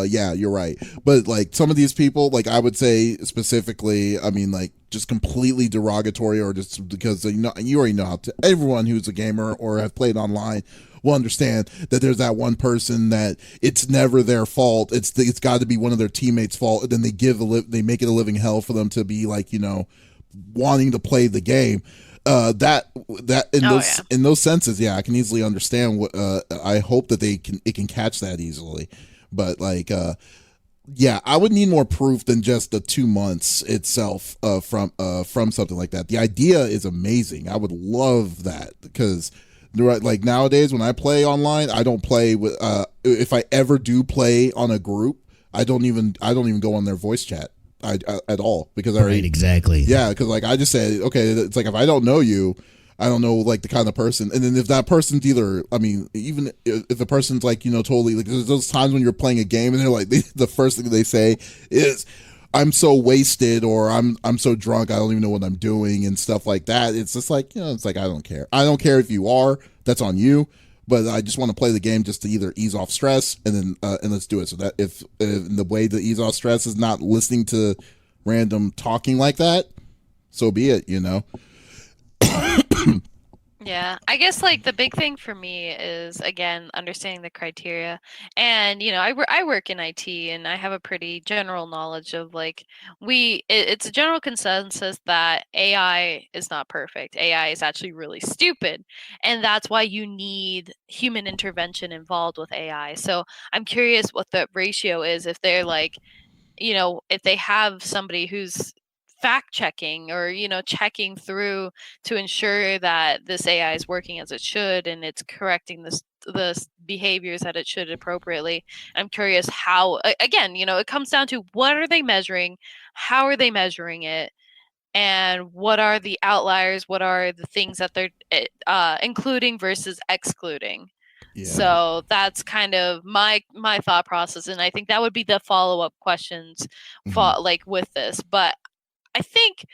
yeah, you're right. But like some of these people, like I would say specifically, I mean, like just completely derogatory, or just because you already know how to. Everyone who's a gamer or have played online will understand that there's that one person that it's never their fault. It's got to be one of their teammates' fault, and then they make it a living hell for them to be like, you know, wanting to play the game. In those senses, yeah, I can easily understand what. I hope that it can catch that easily, but like, yeah, I would need more proof than just the 2 months itself from something like that. The idea is amazing. I would love that, because like nowadays when I play online, I don't play with. If I ever do play on a group, I don't even go on their voice chat. At all, because I already exactly because like I just said, okay, it's like if I don't know you, I don't know like the kind of person, and then if that person's either, I mean, even if the person's like, you know, totally like, there's those times when you're playing a game and they're like the first thing they say is, I'm so wasted, or I'm so drunk I don't even know what I'm doing and stuff like that. It's just like, you know, it's like I don't care if you are, that's on you. But I just want to play the game just to either ease off stress, and then and let's do it. So that if the way to ease off stress is not listening to random talking like that, so be it, you know. Yeah, I guess like the big thing for me is again understanding the criteria, and I work in IT and I have a pretty general knowledge of like it's a general consensus that AI is not perfect. AI is actually really stupid, and that's why you need human intervention involved with AI. So I'm curious what the ratio is if they're like if they have somebody who's fact checking or checking through to ensure that this AI is working as it should and it's correcting the behaviors that it should appropriately. I'm curious how again, it comes down to what are they measuring, how are they measuring it, and what are the outliers, what are the things that they're including versus excluding. Yeah. So that's kind of my thought process, and I think that would be the follow-up questions like with this. But I think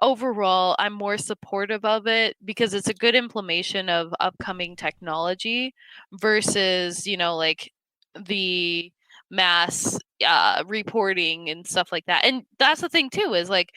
overall I'm more supportive of it because it's a good implementation of upcoming technology versus like the mass reporting and stuff like that. And that's the thing too, is like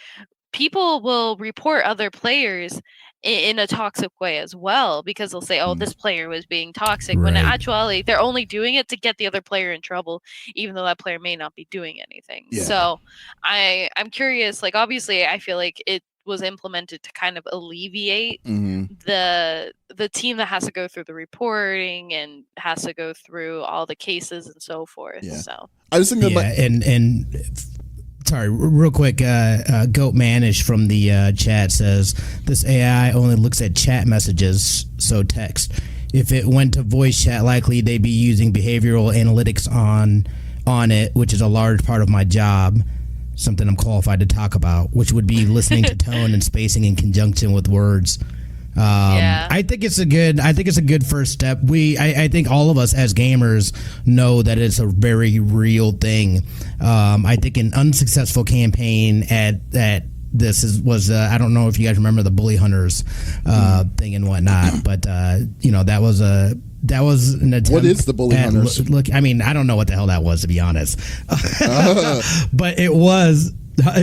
people will report other players in a toxic way as well because they'll say, oh, this player was being toxic, when in Right. actuality they're only doing it to get the other player in trouble, even though that player may not be doing anything. Yeah. So I'm curious, like obviously I feel like it was implemented to kind of alleviate the team that has to go through the reporting and has to go through all the cases and so forth. Yeah. So I was thinking about sorry, real quick, Goat Manish from the chat says this AI only looks at chat messages, so text. If it went to voice chat, likely they'd be using behavioral analytics on it, which is a large part of my job, something I'm qualified to talk about, which would be listening to tone and spacing in conjunction with words. I think it's a good first step. I think all of us as gamers know that it's a very real thing. I think an unsuccessful campaign at was I don't know if you guys remember the Bully Hunters thing and whatnot, but that was an attempt. What is the Bully Hunters? Look, I mean, I don't know what the hell that was, to be honest. But it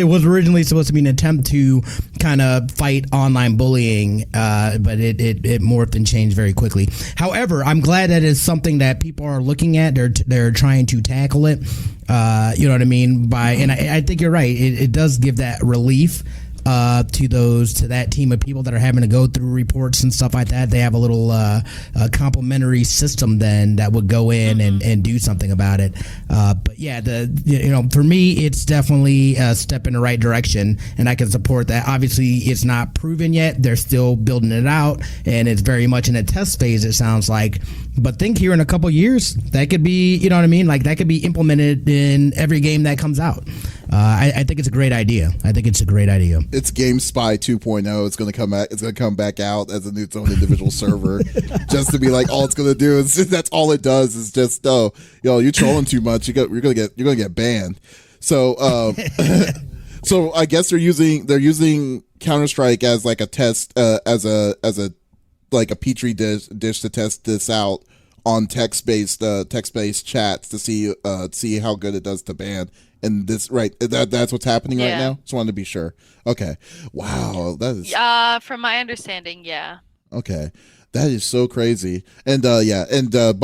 was originally supposed to be an attempt to kind of fight online bullying, but it morphed and changed very quickly. However, I'm glad that it's something that people are looking at. They're trying to tackle it. You know what I mean? And I think you're right. It does give that relief to that team of people that are having to go through reports and stuff like that. They have a little complimentary system then that would go in and do something about it. But yeah, for me, it's definitely a step in the right direction, and I can support that. Obviously, it's not proven yet. They're still building it out, and it's very much in a test phase, it sounds like. But think here in a couple years, that could be, you know what I mean? Like that could be implemented in every game that comes out. I think it's a great idea. It's GameSpy 2.0. It's going to come out. It's going to come back out as its own individual server, just to be like all it's going to do is that's all it does is just you're trolling too much. You're going to get banned. So so I guess they're using Counter-Strike as like a test as a like a petri dish to test this out on text-based chats to see how good it does to ban. And that's what's happening right now. Just wanted to be sure. Okay. Wow. That is. From my understanding, yeah. Okay. That is so crazy. And by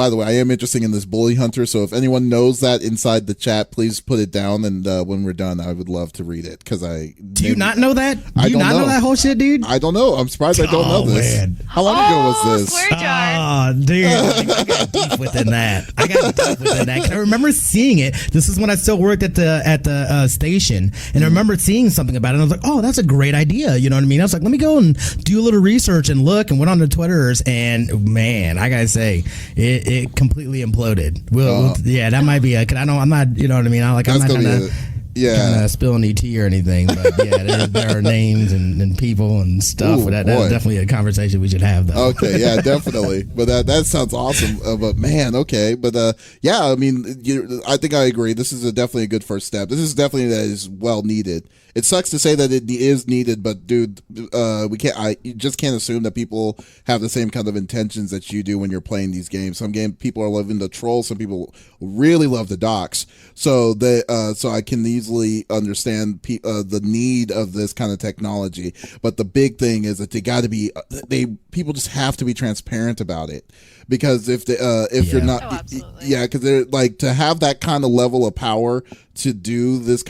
the way, I am interested in this Bully Hunter. So if anyone knows that inside the chat, please put it down. And when we're done, I would love to read it because Do you not know that? Do you not know that whole shit, dude? I don't know. I'm surprised I don't know this. Man. How long ago was this? Swear jar. Oh, dude, I got deep within that. 'Cause I remember seeing it. This is when I still worked at the station, and I remember seeing something about it. And I was like, oh, that's a great idea. You know what I mean? I was like, let me go and do a little research and look, and went on to Twitter. And man, I gotta say, it completely imploded. That might be cause I'm not, you know what I mean? I'm not trying to spill any tea or anything, but yeah, there are names and people and stuff. Ooh, that's definitely a conversation we should have, though. Okay, yeah, definitely. But that sounds awesome. But man, okay, but I mean, I think I agree. This is definitely a good first step. This is definitely that is well needed. It sucks to say that it is needed, but dude, you just can't assume that people have the same kind of intentions that you do when you're playing these games. Some people are loving the troll. Some people really love the docs. So I can easily easily understand the need of this kind of technology. But the big thing is that they got to be people just have to be transparent about it, because if you're not, Oh, absolutely. yeah, because they're like, to have that kind of level of power to do this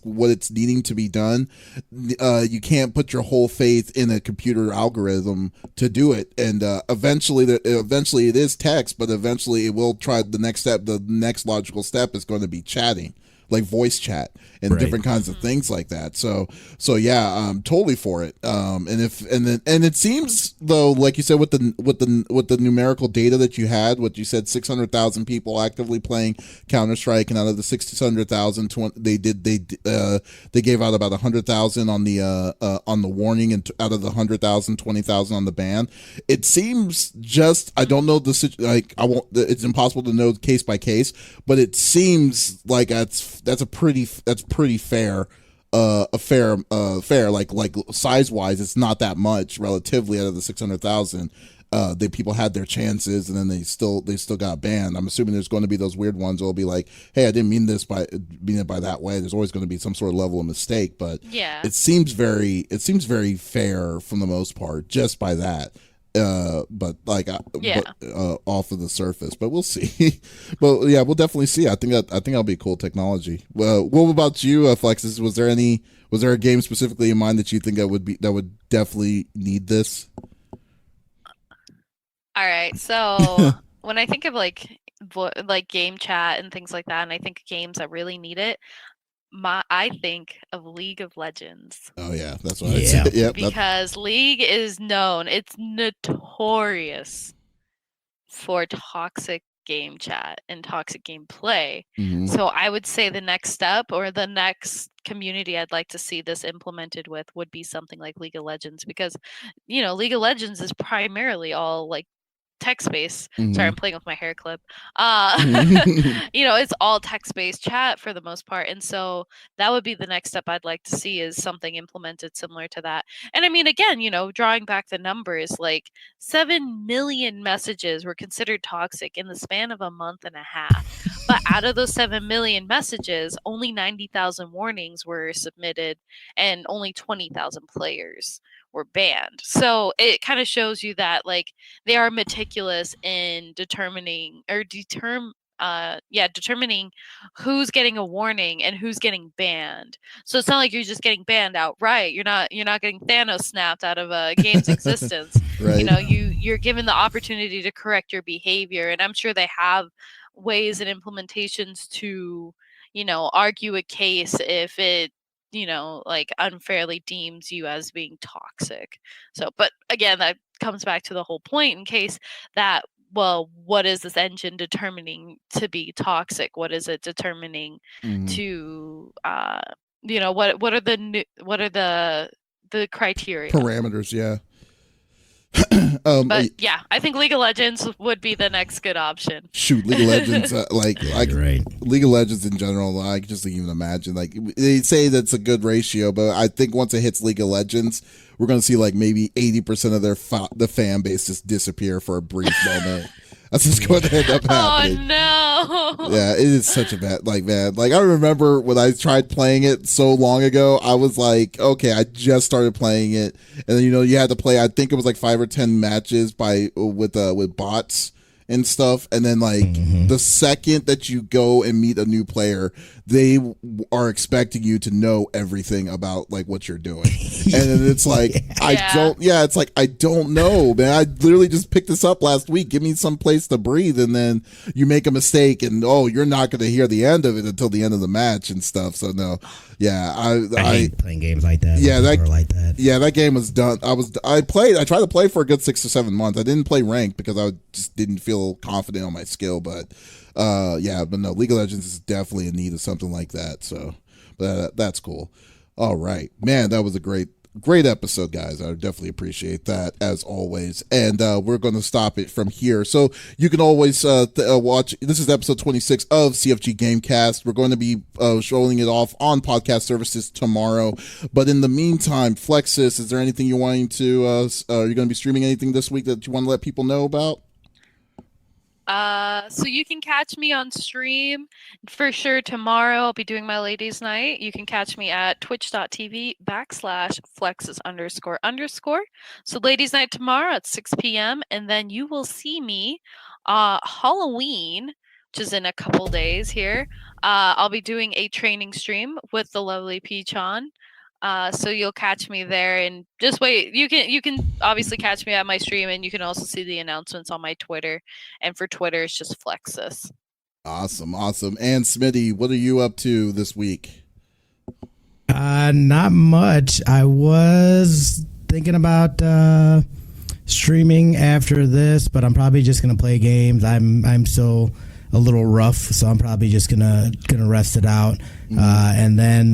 what it's needing to be done, you can't put your whole faith in a computer algorithm to do it. And eventually it is text, but eventually it will try the next step. The next logical step is going to be chatting, like voice chat and different kinds of things like that. So yeah, I'm totally for it. And it seems, though, like you said, with the numerical data that you had, what you said, 600,000 people actively playing Counter-Strike, and out of the 600,000, they gave out about 100,000 on the warning, and out of the 100,000, 20,000 on the ban. It seems just, I don't know it's impossible to know case by case, but it seems like that's pretty fair. Fair, like size wise, it's not that much relatively. Out of the 600,000, people had their chances, and then they still got banned. I'm assuming there's going to be those weird ones that'll be like, hey, I didn't mean it by that way. There's always going to be some sort of level of mistake, but Yeah. it seems very fair for the most part, just by that. But off of the surface, but we'll see. But yeah, we'll definitely see. I think that'll be cool technology. Well, what about you, Flexiss? Was there a game specifically in mind that you think that would definitely need this? All right. So when I think of like game chat and things like that, and I think games that really need it, I think of League of Legends. Oh yeah, that's what I said. Yep, because League is known, it's notorious for toxic game chat and toxic gameplay. So I would say the next step, or the next community I'd like to see this implemented with, would be something like League of Legends, because League of Legends is primarily all like text-based. Sorry, I'm playing with my hair clip. It's all text-based chat for the most part, and so that would be the next step I'd like to see, is something implemented similar to that. And I mean, again, drawing back the numbers, like 7 million messages were considered toxic in the span of a month and a half. But out of those 7 million messages, only 90,000 warnings were submitted, and only 20,000 players were banned. So it kind of shows you that like they are meticulous in determining who's getting a warning and who's getting banned. So it's not like you're just getting banned outright. You're not getting Thanos snapped out of a game's existence. Right. You're given the opportunity to correct your behavior, and I'm sure they have ways and implementations to argue a case if it like unfairly deems you as being toxic. So, but again, that comes back to the whole point, in case that, well, what is this engine determining to be toxic? What is it determining to what are the criteria, parameters? Yeah. But yeah, I think League of Legends would be the next good option. Shoot, League of Legends, right. League of Legends in general, I just even imagine, like, they say that's a good ratio, but I think once it hits League of Legends, we're going to see like maybe 80% of the fan base just disappear for a brief moment. That's just going to end up happening. Oh no! Yeah, it is such a bad, man. Like, I remember when I tried playing it so long ago, I was like, okay, I just started playing it, and then you had to play. I think it was like 5 or 10 matches with bots and stuff, and then like the second that you go and meet a new player, they are expecting you to know everything about like what you're doing, and then it's like it's like, I don't know, man. I literally just picked this up last week. Give me some place to breathe, and then you make a mistake, and you're not going to hear the end of it until the end of the match and stuff. So no, yeah, I hate playing games like that. Yeah, that game was done. I tried to play for a good 6 or 7 months. I didn't play ranked because I just didn't feel confident on my skill, but but no, League of Legends is definitely in need of something like that. So that's cool. All right, man, that was a great episode, guys. I definitely appreciate that, as always. And we're going to stop it from here. So you can always watch. This is episode 26 of CFG Gamecast. We're going to be showing it off on podcast services tomorrow. But in the meantime, Flexiss, is there anything you're wanting to? Are you going to be streaming anything this week that you want to let people know about? So you can catch me on stream for sure tomorrow. I'll be doing my ladies' night. You can catch me at twitch.tv/Flexiss___. So ladies' night tomorrow at 6 p.m. And then you will see me Halloween, which is in a couple days here. I'll be doing a training stream with the lovely Peach on. So you'll catch me there, and just wait. You can obviously catch me at my stream, and you can also see the announcements on my Twitter. And for Twitter, it's just Flexiss. Awesome. And Smitty, what are you up to this week? Not much. I was thinking about streaming after this, but I'm probably just gonna play games. I'm still a little rough, so I'm probably just gonna rest it out. And then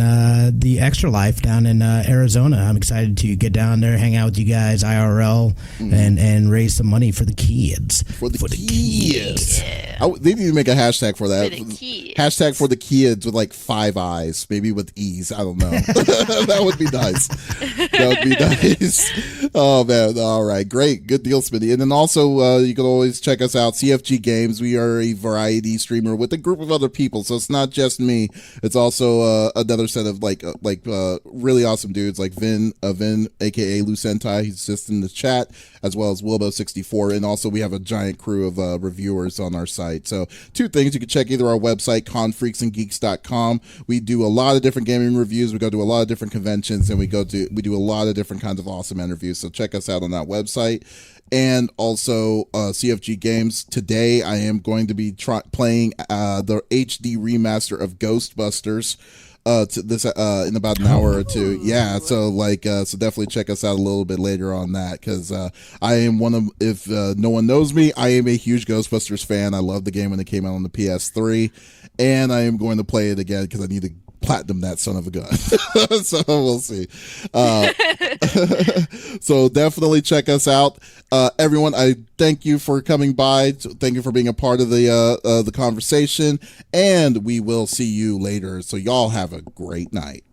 the Extra Life down in Arizona. I'm excited to get down there, hang out with you guys IRL, and raise some money for the kids. For the kids. Yeah. They need to make a hashtag for that. Hashtag for the kids with like 5 eyes, maybe with E's. I don't know. That would be nice. That would be nice. Oh man! All right, great, good deal, Smitty. And then also you can always check us out, CFG Games. We are a variety streamer with a group of other people, so it's not just me. It's also another set of like really awesome dudes like Vin, aka Lucentai, he's just in the chat, as well as Wilbo64, and also we have a giant crew of reviewers on our site. So 2 things: you can check either our website, confreaksandgeeks.com. We do a lot of different gaming reviews. We go to a lot of different conventions, and we do a lot of different kinds of awesome interviews. So check us out on that website. And also CFG Games. Today I am going to be playing the HD remaster of Ghostbusters in about an hour or two. Yeah, so so definitely check us out a little bit later on that, because I am if no one knows me, I am a huge Ghostbusters fan. I love the game when it came out on the PS3, and I am going to play it again because I need to platinum that son of a gun. So we'll see. So definitely check us out. Everyone, I thank you for coming by. Thank you for being a part of the conversation, and we will see you later. So y'all have a great night.